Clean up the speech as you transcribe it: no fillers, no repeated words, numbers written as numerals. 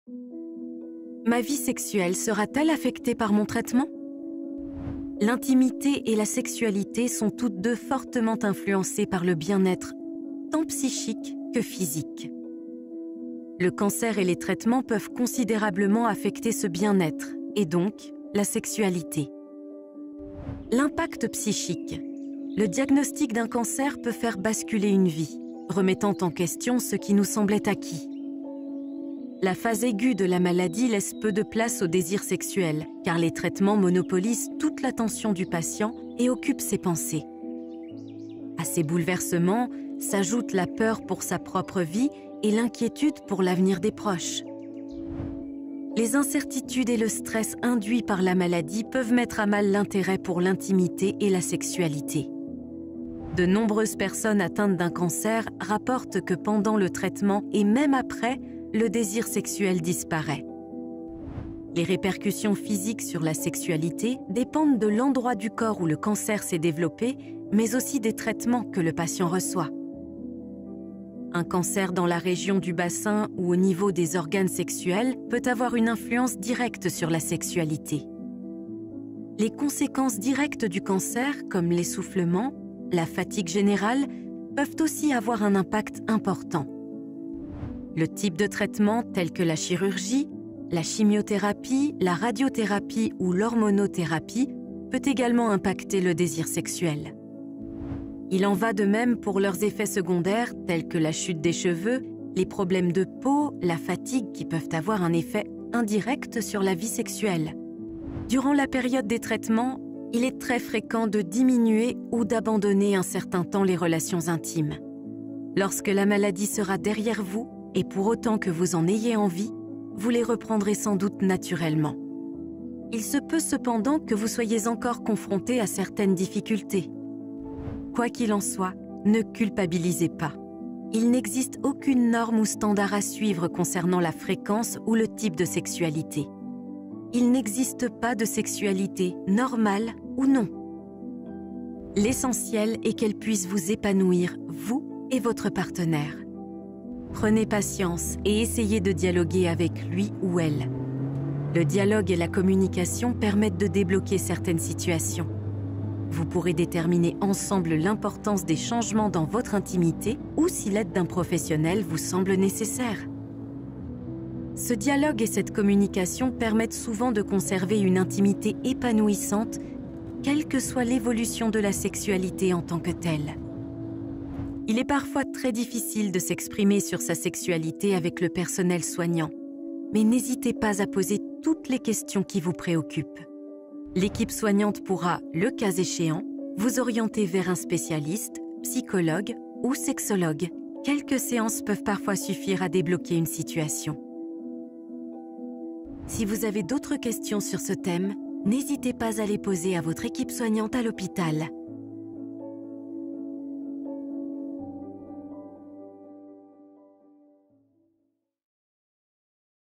Ma vie sexuelle sera-t-elle affectée par mon traitement? L'intimité et la sexualité sont toutes deux fortement influencées par le bien-être, tant psychique que physique. Le cancer et les traitements peuvent considérablement affecter ce bien-être, et donc la sexualité. L'impact psychique. Le diagnostic d'un cancer peut faire basculer une vie, remettant en question ce qui nous semblait acquis. La phase aiguë de la maladie laisse peu de place au désir sexuel, car les traitements monopolisent toute l'attention du patient et occupent ses pensées. À ces bouleversements s'ajoute la peur pour sa propre vie et l'inquiétude pour l'avenir des proches. Les incertitudes et le stress induits par la maladie peuvent mettre à mal l'intérêt pour l'intimité et la sexualité. De nombreuses personnes atteintes d'un cancer rapportent que pendant le traitement et même après, le désir sexuel disparaît. Les répercussions physiques sur la sexualité dépendent de l'endroit du corps où le cancer s'est développé, mais aussi des traitements que le patient reçoit. Un cancer dans la région du bassin ou au niveau des organes sexuels peut avoir une influence directe sur la sexualité. Les conséquences directes du cancer, comme l'essoufflement, la fatigue générale, peuvent aussi avoir un impact important. Le type de traitement tel que la chirurgie, la chimiothérapie, la radiothérapie ou l'hormonothérapie peut également impacter le désir sexuel. Il en va de même pour leurs effets secondaires tels que la chute des cheveux, les problèmes de peau, la fatigue qui peuvent avoir un effet indirect sur la vie sexuelle. Durant la période des traitements, il est très fréquent de diminuer ou d'abandonner un certain temps les relations intimes. Lorsque la maladie sera derrière vous, et pour autant que vous en ayez envie, vous les reprendrez sans doute naturellement. Il se peut cependant que vous soyez encore confronté à certaines difficultés. Quoi qu'il en soit, ne culpabilisez pas. Il n'existe aucune norme ou standard à suivre concernant la fréquence ou le type de sexualité. Il n'existe pas de sexualité normale ou non. L'essentiel est qu'elle puisse vous épanouir, vous et votre partenaire. Prenez patience et essayez de dialoguer avec lui ou elle. Le dialogue et la communication permettent de débloquer certaines situations. Vous pourrez déterminer ensemble l'importance des changements dans votre intimité ou si l'aide d'un professionnel vous semble nécessaire. Ce dialogue et cette communication permettent souvent de conserver une intimité épanouissante, quelle que soit l'évolution de la sexualité en tant que telle. Il est parfois très difficile de s'exprimer sur sa sexualité avec le personnel soignant, mais n'hésitez pas à poser toutes les questions qui vous préoccupent. L'équipe soignante pourra, le cas échéant, vous orienter vers un spécialiste, psychologue ou sexologue. Quelques séances peuvent parfois suffire à débloquer une situation. Si vous avez d'autres questions sur ce thème, n'hésitez pas à les poser à votre équipe soignante à l'hôpital.